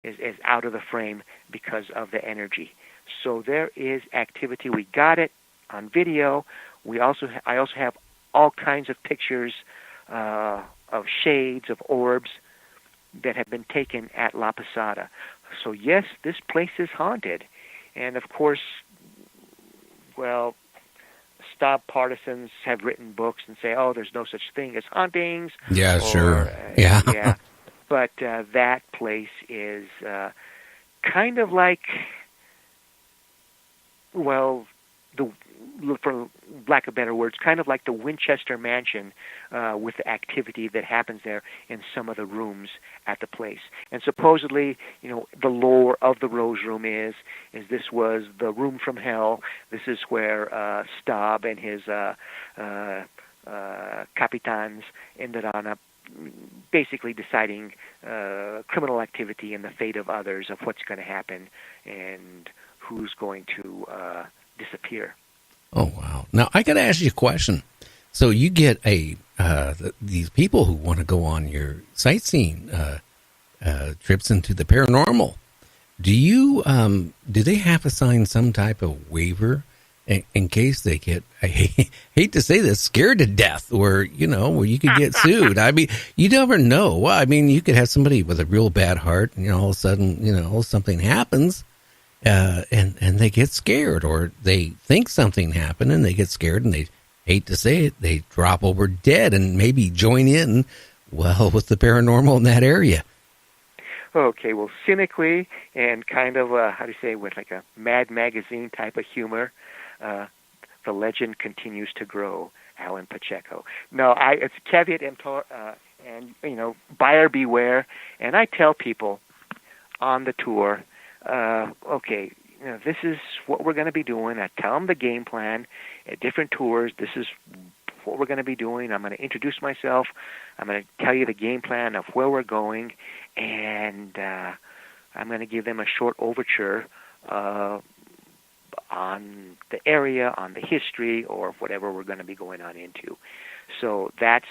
is out of the frame because of the energy. So there is activity. We got it on video. I also have all kinds of pictures of shades, of orbs that have been taken at La Posada. So yes, this place is haunted. And of course, well, Staub partisans have written books and say, oh, there's no such thing as hauntings. Yeah, sure. Yeah. Yeah. But that place is kind of like, well, for lack of better words, kind of like the Winchester Mansion with the activity that happens there in some of the rooms at the place. And supposedly, the lore of the Rose Room is this was the room from hell. This is where Staub and his capitans ended up basically deciding criminal activity and the fate of others, of what's going to happen and who's going to disappear. Oh, wow. Now, I got to ask you a question. So you get these people who want to go on your sightseeing trips into the paranormal. Do they have to sign some type of waiver in case they get, I hate to say this, scared to death, or, where you could get sued? I mean, you never know. Well, I mean, you could have somebody with a real bad heart, and all of a sudden, something happens. And they get scared, or they think something happened and they get scared, and they hate to say it, they drop over dead and maybe join in, with the paranormal in that area. Okay, well, cynically and kind of, with like a Mad Magazine type of humor, the legend continues to grow, Allan Pacheco. No, it's caveat emptor, and, buyer beware. And I tell people on the tour, okay, this is what we're going to be doing. I tell them the game plan at different tours. This is what we're going to be doing. I'm going to introduce myself. I'm going to tell you the game plan of where we're going, and I'm going to give them a short overture on the area, on the history, or whatever we're going to be going on into. So that's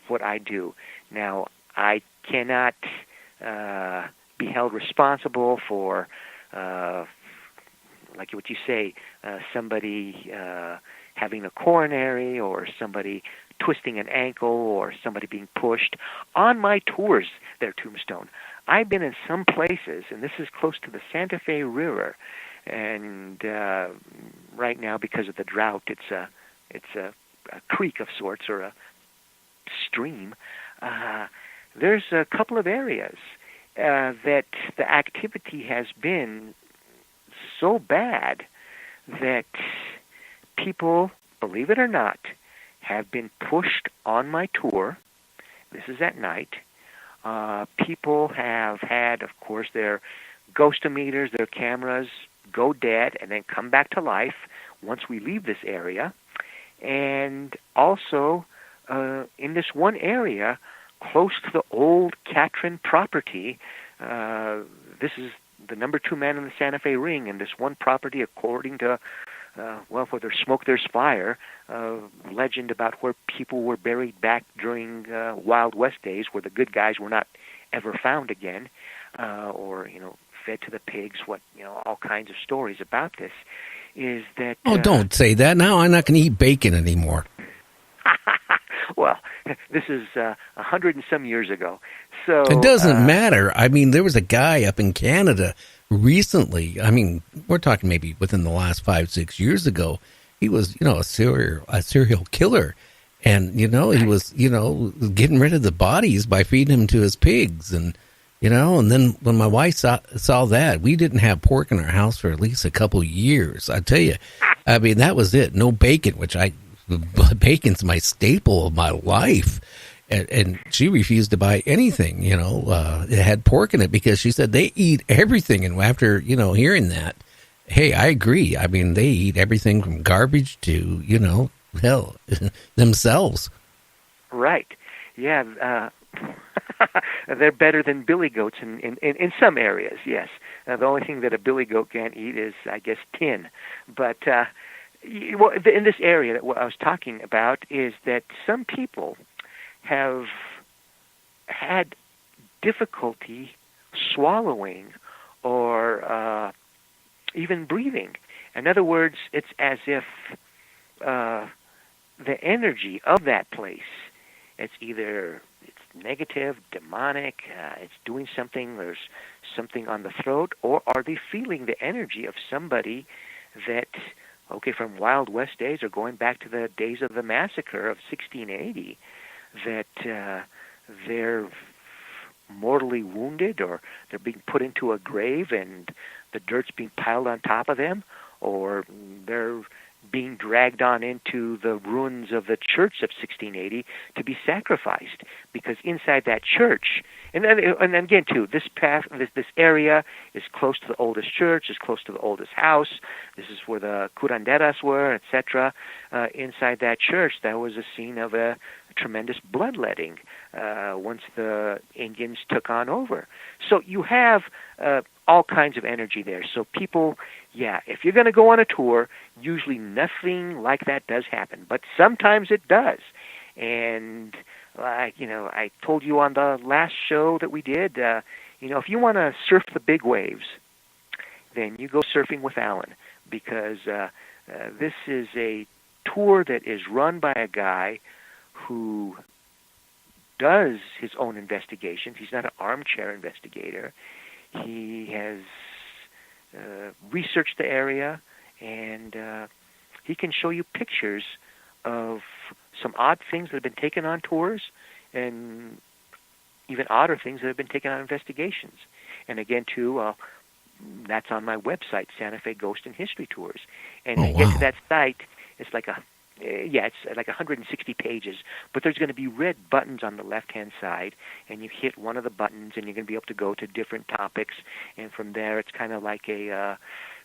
what I do. Now, I cannot be held responsible for, like what you say, somebody having a coronary, or somebody twisting an ankle, or somebody being pushed. On my tours there, Tombstone, I've been in some places, and this is close to the Santa Fe River, and right now, because of the drought, it's a creek of sorts, or a stream. There's a couple of areas that the activity has been so bad that people, believe it or not, have been pushed on my tour. This is at night. People have had, of course, their ghostometers, their cameras go dead and then come back to life once we leave this area. And also, in this one area, close to the old Catron property, this is the number 2 man in the Santa Fe Ring, and this one property, according to, where there's smoke, there's fire, legend about where people were buried back during Wild West days, where the good guys were not ever found again, or, fed to the pigs, all kinds of stories about this, is that... Oh, don't say that. Now I'm not going to eat bacon anymore. Well, this is 100 and some years ago. So it doesn't matter. I mean, there was a guy up in Canada recently. I mean, we're talking maybe within the last 5-6 years ago. He was, a serial killer, and he was, getting rid of the bodies by feeding them to his pigs, and and then when my wife saw that, we didn't have pork in our house for at least a couple years. I tell you, I mean, that was it. No bacon, bacon's my staple of my life. And she refused to buy anything, it had pork in it, because she said they eat everything. And after, hearing that, hey, I agree. I mean, they eat everything from garbage to, hell, themselves. Right. Yeah. They're better than billy goats in some areas, yes. The only thing that a billy goat can't eat is, I guess, tin. But in this area that what I was talking about is that some people have had difficulty swallowing, or even breathing. In other words, it's as if the energy of that place, it's either it's negative, demonic, it's doing something, there's something on the throat, or are they feeling the energy of somebody that, okay, from Wild West days or going back to the days of the massacre of 1680, that they're mortally wounded, or they're being put into a grave and the dirt's being piled on top of them, or they're being dragged on into the ruins of the church of 1680 to be sacrificed, because inside that church, and again too, this area is close to the oldest church, is close to the oldest house. This is where the curanderas were, etc. Inside that church, that was a scene of a tremendous bloodletting once the Indians took on over. So you have all kinds of energy there. So people, yeah, if you're going to go on a tour, usually nothing like that does happen, but sometimes it does. And I told you on the last show that we did, if you want to surf the big waves, then you go surfing with Allan, because this is a tour that is run by a guy who does his own investigations. He's not an armchair investigator. He has researched the area, and he can show you pictures of some odd things that have been taken on tours, and even odder things that have been taken on investigations. And again, too, that's on my website, Santa Fe Ghost and History Tours. And to get to that site, it's like it's like 160 pages, but there's going to be red buttons on the left-hand side, and you hit one of the buttons, and you're going to be able to go to different topics, and from there, it's kind of like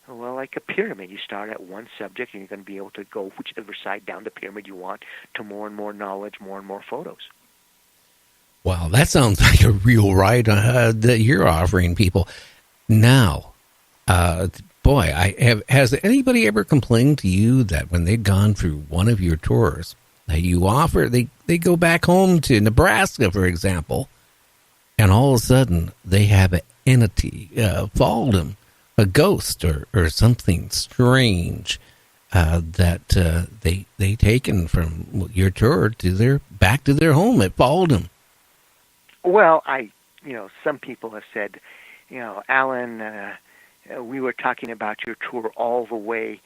like a pyramid. You start at one subject, and you're going to be able to go whichever side down the pyramid you want to more and more knowledge, more and more photos. Wow, that sounds like a real ride that you're offering people. Now, has anybody ever complained to you that when they've gone through one of your tours that you offer, they go back home to Nebraska, for example, and all of a sudden they have an entity follow them, a ghost or something strange that they taken from your tour back to their home? It followed them. Well, some people have said, Allan, we were talking about your tour all the way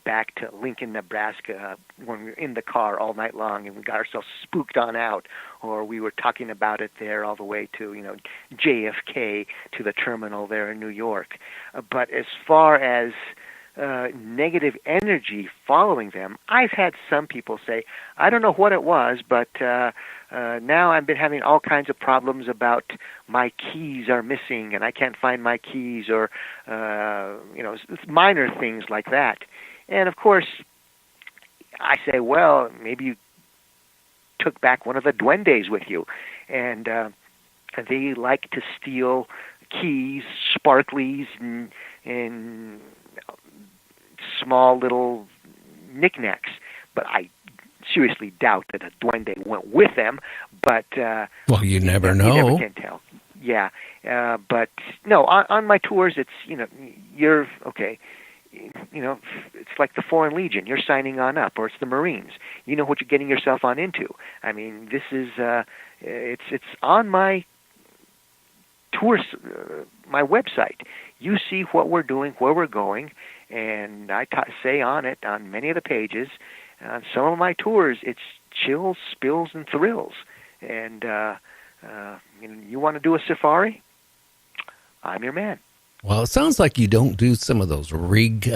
back to Lincoln, Nebraska, when we were in the car all night long and we got ourselves spooked on out, or we were talking about it there all the way to, JFK, to the terminal there in New York. But as far as negative energy following them, I've had some people say, I don't know what it was, but now I've been having all kinds of problems about my keys are missing and I can't find my keys, or minor things like that. And of course, I say, well, maybe you took back one of the duendes with you, and they like to steal keys, sparklies, and small little knickknacks. But I seriously doubt that a duende went with them. But well, you never know. You never can tell. Yeah, but no, on my tours, it's you're okay. It's like the Foreign Legion. You're signing on up, or it's the Marines. You know what you're getting yourself on into. I mean, this is it's on my tours, my website. You see what we're doing, where we're going, and I say on it, on many of the pages, on some of my tours, it's chills, spills, and thrills. And you want to do a safari? I'm your man. Well, it sounds like you don't do some of those rig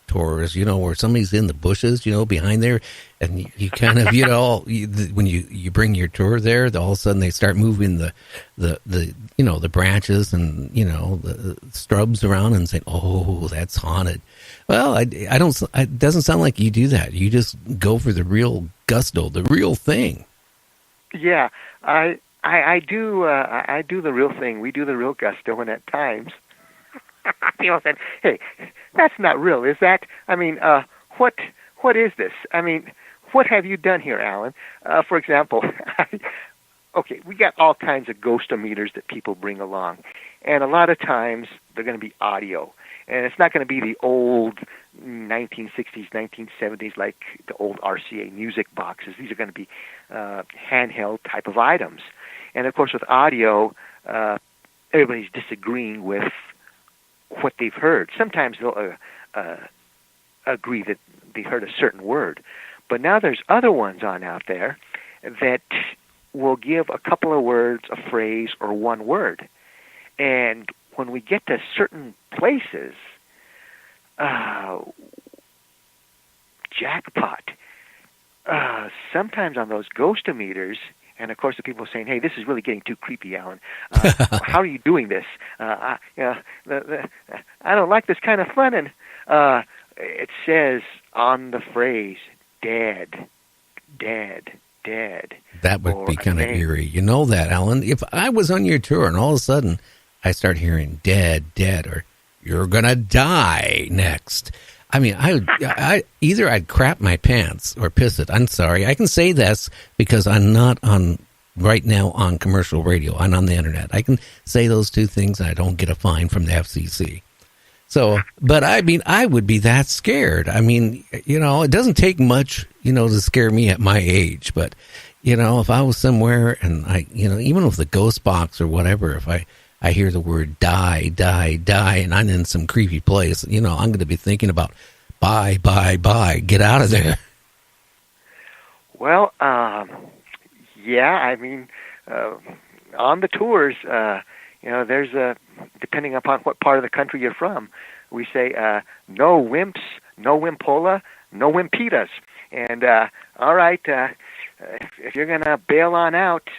tours, where somebody's in the bushes, behind there, and you kind of, when you bring your tour there, all of a sudden they start moving the branches and the shrubs around and say, "Oh, that's haunted." Well, I don't. It doesn't sound like you do that. You just go for the real gusto, the real thing. Yeah, I do. I do the real thing. We do the real gusto, and at times people said, "Hey, that's not real, is that? I mean, what is this? I mean, what have you done here, Allan?" For example, okay, we got all kinds of ghostometers that people bring along, And a lot of times they're going to be audio. And it's not going to be the old 1960s, 1970s, like the old RCA music boxes. These are going to be handheld type of items. And of course, with audio, everybody's disagreeing with what they've heard. Sometimes they'll agree that they heard a certain word. But now there's other ones on out there that will give a couple of words, a phrase, or one word. And when we get to certain places, jackpot. Sometimes on those ghostometers, and of course the people are saying, "Hey, this is really getting too creepy, Alan. How are you doing this? I don't like this kind of fun." And it says on the phrase, "dead, dead, dead." That would be kind of eerie. You know that, Alan. If I was on your tour and all of a sudden I start hearing "dead, dead," or "you're gonna die next," I mean, either I'd crap my pants or piss it. I'm sorry. I can say this because I'm not on right now on commercial radio. I'm on the internet. I can say those two things and I don't get a fine from the FCC. So, but I mean, I would be that scared. I mean, it doesn't take much, to scare me at my age. But, if I was somewhere and even with the ghost box or whatever, if I hear the word die, die, die, and I'm in some creepy place, I'm going to be thinking about bye, bye, bye, get out of there. Well, yeah, I mean, on the tours, there's depending upon what part of the country you're from, we say, no wimps, no wimpola, no wimpitas. And, all right, if you're going to bail on out,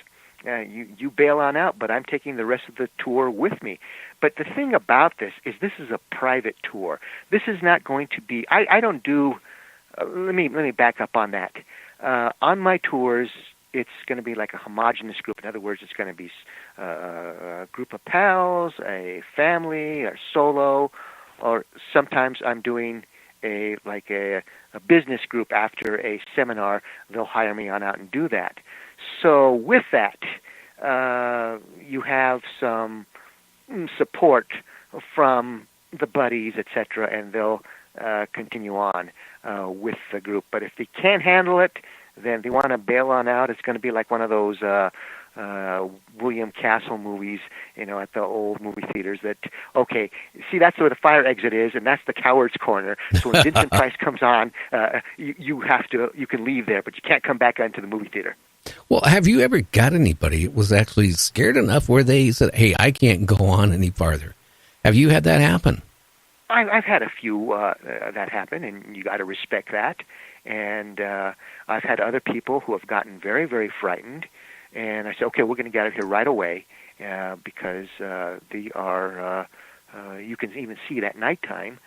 you bail on out, but I'm taking the rest of the tour with me. But the thing about this is a private tour. This is not going to be, I don't do, let me back up on that. On my tours, it's going to be like a homogenous group. In other words, it's going to be a group of pals, a family, or solo, or sometimes I'm doing a business group after a seminar. They'll hire me on out and do that. So with that, you have some support from the buddies, etc., and they'll continue on with the group. But if they can't handle it, then they want to bail on out. It's going to be like one of those William Castle movies, at the old movie theaters. That okay, see, that's where the fire exit is, and that's the coward's corner. So when Vincent Price comes on, you can leave there, but you can't come back into the movie theater. Well, have you ever got anybody that was actually scared enough where they said, "Hey, I can't go on any farther"? Have you had that happen? I've had a few that happen, and you got to respect that. And I've had other people who have gotten very, very frightened, and I say, "Okay, we're going to get out of here right away," because they are. You can even see it at nighttime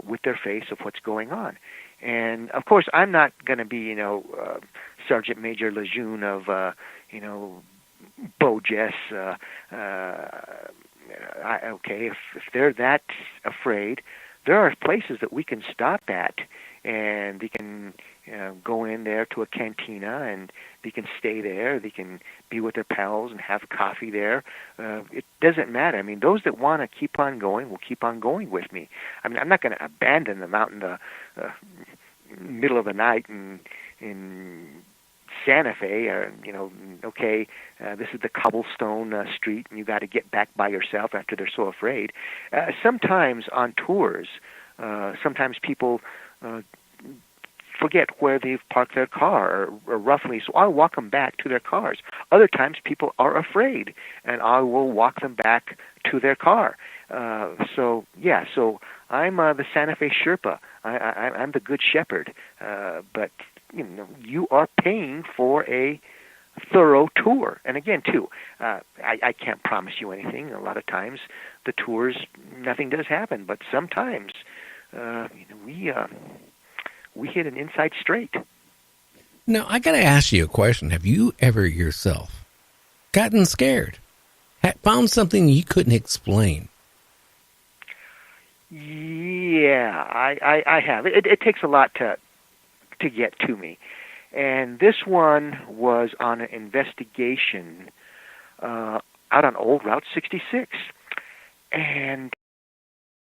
with their face of what's going on. And of course, I'm not going to be, Sergeant Major Lejeune of, Beaujess. Okay, if they're that afraid, there are places that we can stop at, and they can go in there to a cantina, and they can stay there. They can be with their pals and have coffee there. It doesn't matter. I mean, those that want to keep on going will keep on going with me. I mean, I'm not going to abandon them out in the middle of the night in Santa Fe, or okay, this is the cobblestone street, and you got to get back by yourself after they're so afraid. Sometimes on tours, sometimes people forget where they've parked their car, or roughly, so I'll walk them back to their cars. Other times people are afraid, and I will walk them back to their car. So I'm the Santa Fe Sherpa. I'm the Good Shepherd. But you are paying for a thorough tour. And again, too, I can't promise you anything. A lot of times, the tours, nothing does happen. But sometimes, we hit an inside straight. Now, I got to ask you a question. Have you ever yourself gotten scared? Found something you couldn't explain? Yeah, I have. It takes a lot to get to me. And this one was on an investigation out on Old Route 66. and